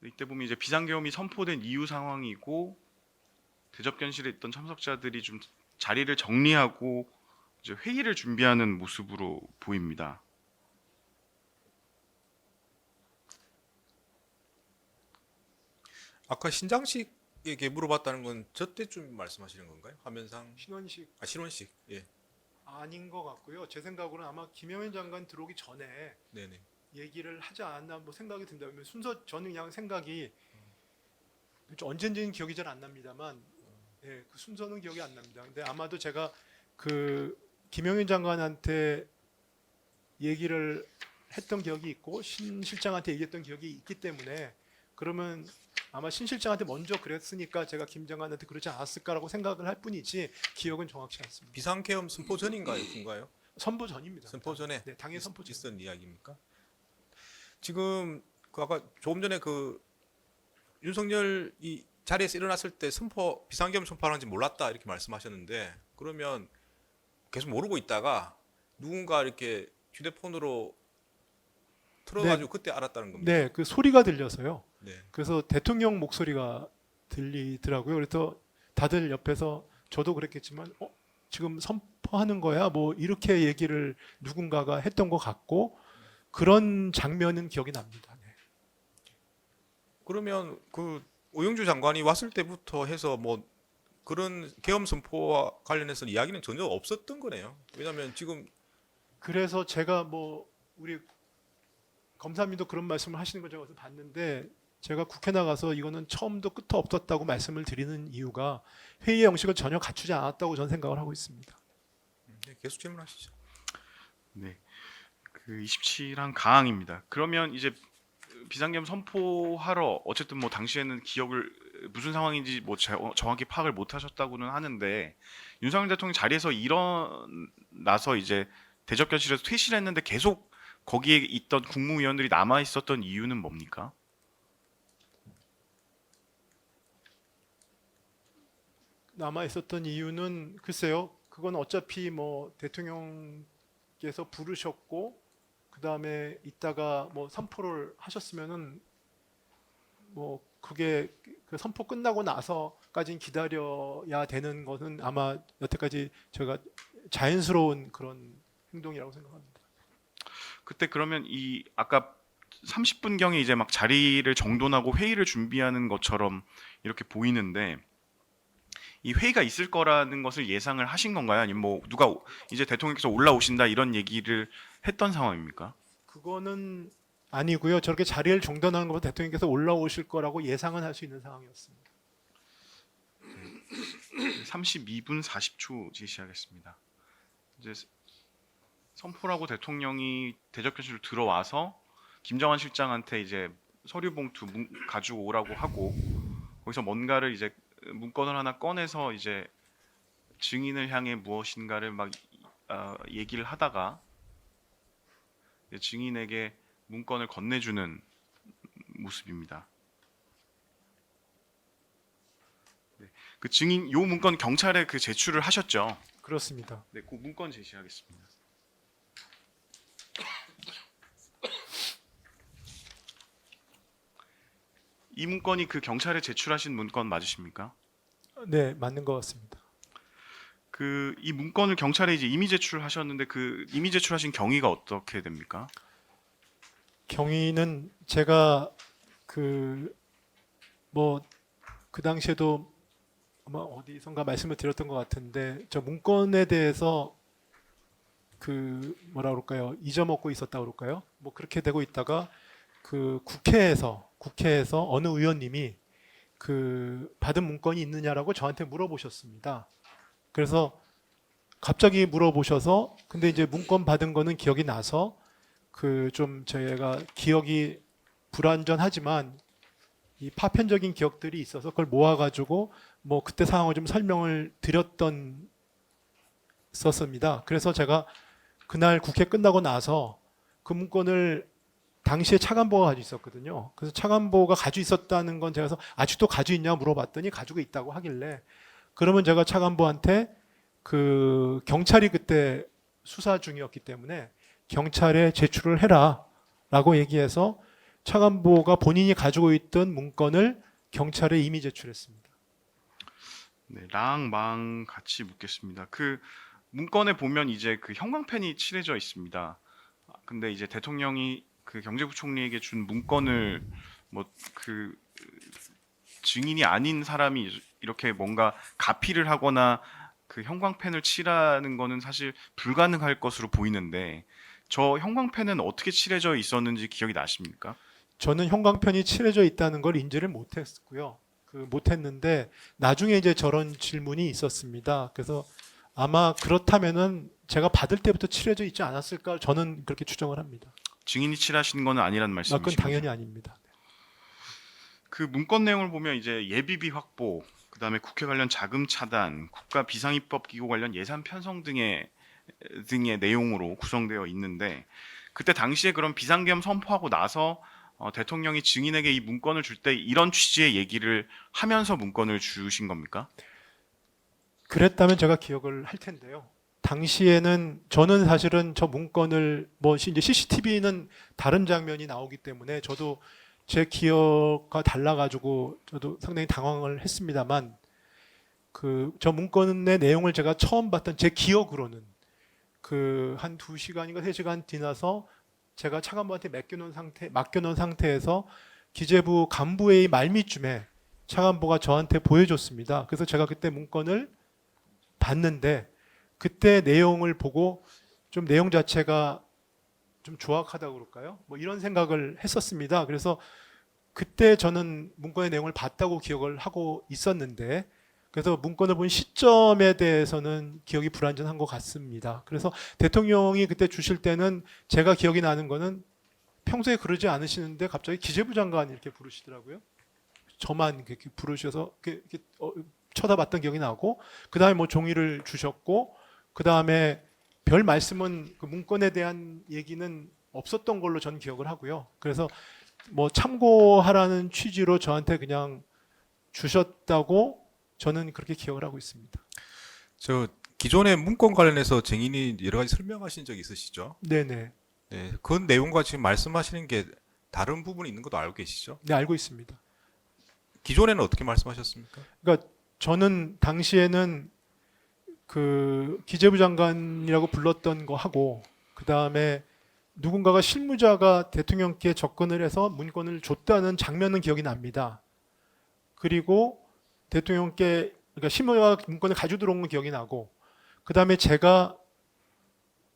이때 보면 이제 비상계엄이 선포된 이후 상황이고 대접견실에 있던 참석자들이 좀 자리를 정리하고 이제 회의를 준비하는 모습으로 보입니다. 아까 신장식에게 물어봤다는 건 저 때쯤 말씀하시는 건가요? 화면상 신원식 신원식. 예. 아닌 것 같고요. 제 생각으로는 아마 김영현 장관 들어오기 전에 네네. 얘기를 하지 않았나 뭐 생각이 든다. 순서 저는 그냥 생각이 언젠지는 기억이 잘 안 납니다만, 예, 그 순서는 기억이 안 납니다. 근데 아마도 제가 그 김영현 장관한테 얘기를 했던 기억이 있고 신 실장한테 얘기했던 기억이 있기 때문에 그러면 아마 신 실장한테 먼저 그랬으니까 제가 김 장관한테 그러지 않았을까라고 생각을 할 뿐이지 기억은 정확치 않습니다. 비상계엄 선포 전인가요? 후인가요? 선포 전입니다. 선포 전에 네, 당일 선포 전. 있었던 이야기입니까? 지금 그 아까 조금 전에 그 윤석열 이 자리에서 일어났을 때 비상계엄 선포하는지 몰랐다 이렇게 말씀하셨는데, 그러면 계속 모르고 있다가 누군가 이렇게 휴대폰으로 틀어가지고 그때 알았다는 겁니다. 네, 그 소리가 들려서요. 네. 그래서 대통령 목소리가 들리더라고요. 그래서 다들 옆에서 저도 그랬겠지만, 지금 선포하는 거야? 뭐 이렇게 얘기를 누군가가 했던 것 같고 그런 장면은 기억이 납니다. 네. 그러면 그 오영주 장관이 왔을 때부터 해서 뭐 그런 계엄 선포와 관련해서 이야기는 전혀 없었던 거네요. 왜냐하면 지금 그래서 제가 뭐 우리 검사님도 그런 말씀을 하시는 걸 제가 봤는데 제가 국회 나가서 이거는 처음도 끝도 없었다고 말씀을 드리는 이유가 회의 형식을 전혀 갖추지 않았다고 저는 생각을 하고 있습니다. 네, 계속 질문하시죠. 네, 그 27항 가항입니다. 그러면 이제 비상계엄 선포하러 어쨌든 뭐 당시에는 기억을 무슨 상황인지 뭐 정확히 파악을 못 하셨다고는 하는데 윤석열 대통령 자리에서 일어나서 이제 대접견실에서 퇴실을 했는데 계속 거기에 있던 국무위원들이 남아 있었던 이유는 뭡니까? 남아 있었던 이유는 글쎄요. 그건 어차피 뭐 대통령께서 부르셨고 그 다음에 이따가 뭐 선포를 하셨으면은 뭐 그게 그 선포 끝나고 나서까지는 기다려야 되는 것은 아마 여태까지 제가 자연스러운 그런 행동이라고 생각합니다. 그때 그러면 이 아까 30분경에 이제 막 자리를 정돈하고 회의를 준비하는 것처럼 이렇게 보이는데 이 회의가 있을 거라는 것을 예상을 하신 건가요? 아니면 뭐 누가 이제 대통령께서 올라오신다 이런 얘기를 했던 상황입니까? 그거는 아니고요. 저렇게 자리를 정돈하는 것보다 대통령께서 올라오실 거라고 예상은 할 수 있는 상황이었습니다. 32분 40초 제시하겠습니다. 이제 선포라고 대통령이 대접견실로 들어와서 김정한 실장한테 이제 서류 봉투 가지고 오라고 하고 거기서 뭔가를 이제 문건을 하나 꺼내서 이제 증인을 향해 무엇인가를 막 얘기를 하다가 증인에게 문건을 건네주는 모습입니다. 네, 그 증인 요 문건 경찰에 그 제출을 하셨죠? 그렇습니다. 네, 그 문건 제시하겠습니다. 이 문건이 그 경찰에 제출하신 문건 맞으십니까? 네, 맞는 것 같습니다. 그 이 문건을 경찰에 이제 임의 제출하셨는데 그 임의 제출하신 경위가 어떻게 됩니까? 경위는 제가 그 당시에도 아마 어디선가 말씀을 드렸던 것 같은데 저 문건에 대해서 그 뭐라 그럴까요? 잊어먹고 있었다 그럴까요? 뭐 그렇게 되고 있다가 그 국회에서 어느 의원님이 그 받은 문건이 있느냐라고 저한테 물어보셨습니다. 그래서 갑자기 물어보셔서 근데 이제 문건 받은 거는 기억이 나서 그 좀 제가 기억이 불완전하지만 이 파편적인 기억들이 있어서 그걸 모아가지고 뭐 그때 상황을 좀 설명을 드렸던 썼습니다. 그래서 제가 그날 국회 끝나고 나서 그 문건을 당시에 차관보가 가지고 있었거든요. 그래서 차관보가 가지고 있었다는 건 제가 아직도 가지고 있냐 물어봤더니 가지고 있다고 하길래 그러면 제가 차관보한테 그 경찰이 그때 수사 중이었기 때문에 경찰에 제출을 해라 라고 얘기해서 차관보가 본인이 가지고 있던 문건을 경찰에 이미 제출했습니다. 네, 랑망 같이 묻겠습니다. 그 문건에 보면 이제 그 형광펜이 칠해져 있습니다. 근데 이제 대통령이 그 경제부총리에게 준 문건을 뭐 그 증인이 아닌 사람이 이렇게 뭔가 가피를 하거나 그 형광펜을 칠하는 거는 사실 불가능할 것으로 보이는데 저 형광펜은 어떻게 칠해져 있었는지 기억이 나십니까? 저는 형광펜이 칠해져 있다는 걸 인지를 못했고요. 못했는데 나중에 이제 저런 질문이 있었습니다. 그래서 아마 그렇다면은 제가 받을 때부터 칠해져 있지 않았을까 저는 그렇게 추정을 합니다. 증인이 칠하신 거는 아니라는 그건 말씀이신가요? 당연히 아닙니다. 그 문건 내용을 보면 이제 예비비 확보, 그다음에 국회 관련 자금 차단, 국가 비상입법 기구 관련 예산 편성 등의 내용으로 구성되어 있는데 그때 당시에 그런 비상계엄 선포하고 나서 대통령이 증인에게 이 문건을 줄 때 이런 취지의 얘기를 하면서 문건을 주신 겁니까? 그랬다면 제가 기억을 할 텐데요. 당시에는 저는 사실은 저 문건을 뭐 이제 CCTV는 다른 장면이 나오기 때문에 저도 제 기억과 달라가지고 저도 상당히 당황을 했습니다만 그 저 문건의 내용을 제가 처음 봤던 제 기억으로는 그 한 2시간인가 3시간 지나서 제가 차관보한테 맡겨놓은 상태에서 기재부 간부회의 말미쯤에 차관보가 저한테 보여줬습니다. 그래서 제가 그때 문건을 봤는데 그때 내용을 보고 좀 내용 자체가 좀 조악하다고 그럴까요? 뭐 이런 생각을 했었습니다. 그래서 그때 저는 문건의 내용을 봤다고 기억을 하고 있었는데 그래서 문건을 본 시점에 대해서는 기억이 불완전한 것 같습니다. 그래서 대통령이 그때 주실 때는 제가 기억이 나는 거는 평소에 그러지 않으시는데 갑자기 기재부 장관 이렇게 부르시더라고요. 저만 이렇게 부르셔서 이렇게 쳐다봤던 기억이 나고 그 다음에 뭐 종이를 주셨고 그 다음에 별 말씀은 그 문건에 대한 얘기는 없었던 걸로 전 기억을 하고요. 그래서 뭐 참고하라는 취지로 저한테 그냥 주셨다고 저는 그렇게 기억을 하고 있습니다. 저 기존의 문건 관련해서 증인이 여러 가지 설명하신 적이 있으시죠? 네네. 네, 그 내용과 지금 말씀하시는 게 다른 부분이 있는 것도 알고 계시죠? 네, 알고 있습니다. 기존에는 어떻게 말씀하셨습니까? 그러니까 저는 당시에는 그 기재부 장관이라고 불렀던 거 하고 그 다음에 누군가가 실무자가 대통령께 접근을 해서 문건을 줬다는 장면은 기억이 납니다. 그리고 대통령께 그러니까 실무자가 문건을 가지고 들어온 건 기억이 나고 그 다음에 제가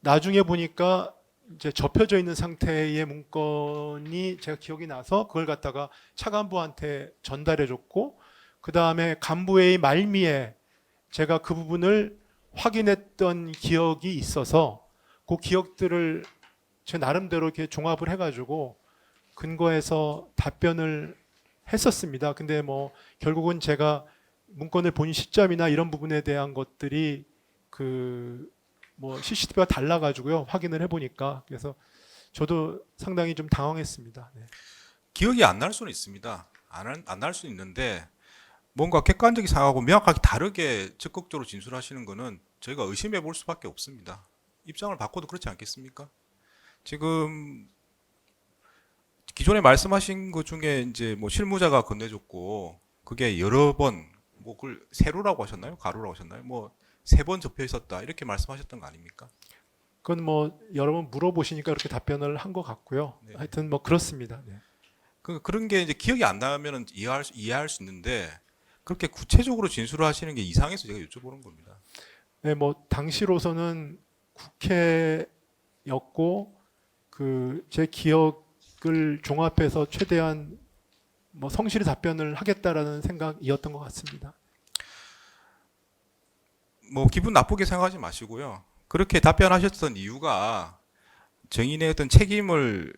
나중에 보니까 이제 접혀져 있는 상태의 문건이 제가 기억이 나서 그걸 갖다가 차관보한테 전달해줬고 그 다음에 간부회의 말미에 제가 그 부분을 확인했던 기억이 있어서 그 기억들을 제 나름대로 이렇게 종합을 해가지고 근거해서 답변을 했었습니다. 근데 뭐 결국은 제가 문건을 본 시점이나 이런 부분에 대한 것들이 그 뭐 CCTV가 달라가지고요 확인을 해보니까 그래서 저도 상당히 좀 당황했습니다. 네. 기억이 안 날 수는 있습니다. 안 날 수 있는데 뭔가 객관적인 상황하고 명확하게 다르게 적극적으로 진술하시는 거는 저희가 의심해 볼 수밖에 없습니다. 입장을 바꿔도 그렇지 않겠습니까? 지금 기존에 말씀하신 것 중에 이제 뭐 실무자가 건네줬고 그게 여러 번 뭐 그걸 세로라고 하셨나요? 가로라고 하셨나요? 뭐 3번 접혀 있었다 이렇게 말씀하셨던 거 아닙니까? 그건 뭐 여러 번 물어보시니까 그렇게 답변을 한 것 같고요. 네. 하여튼 뭐 그렇습니다. 네. 그런 게 이제 기억이 안 나면은 이해할 수 있는데 그렇게 구체적으로 진술을 하시는 게 이상해서 제가 여쭤보는 겁니다. 네, 뭐 당시로서는 국회였고 그 제 기억을 종합해서 최대한 뭐 성실히 답변을 하겠다라는 생각이었던 것 같습니다. 뭐 기분 나쁘게 생각하지 마시고요. 그렇게 답변하셨던 이유가 정인의 어떤 책임을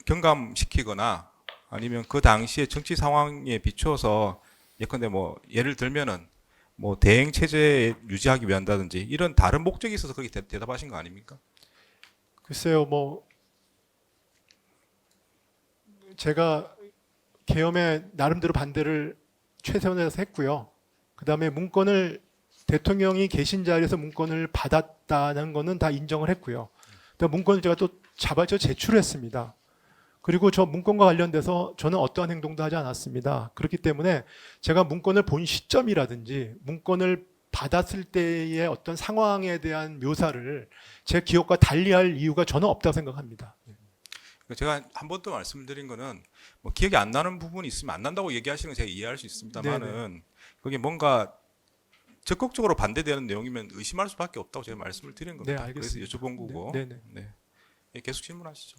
경감시키거나 아니면 그 당시의 정치 상황에 비추어서 예컨대 뭐 예를 들면은 뭐 대행 체제 유지하기 위한다든지 이런 다른 목적이 있어서 그렇게 대답하신 거 아닙니까? 글쎄요, 뭐 제가 계엄에 나름대로 반대를 최선에서 했고요. 그 다음에 문건을 대통령이 계신 자리에서 문건을 받았다는 거는 다 인정을 했고요. 문건을 제가 또 자발적으로 제출했습니다. 그리고 저 문건과 관련돼서 저는 어떠한 행동도 하지 않았습니다. 그렇기 때문에 제가 문건을 본 시점이라든지 문건을 받았을 때의 어떤 상황에 대한 묘사를 제 기억과 달리할 이유가 저는 없다고 생각합니다. 제가 한 번 더 말씀드린 거는 뭐 기억이 안 나는 부분이 있으면 안 난다고 얘기하시는 건 제가 이해할 수 있습니다만은 그게 뭔가 적극적으로 반대되는 내용이면 의심할 수밖에 없다고 제가 말씀을 드린 겁니다. 네, 알겠습니다. 그래서 여쭤본 거고. 네, 네. 네. 예, 계속 질문하시죠.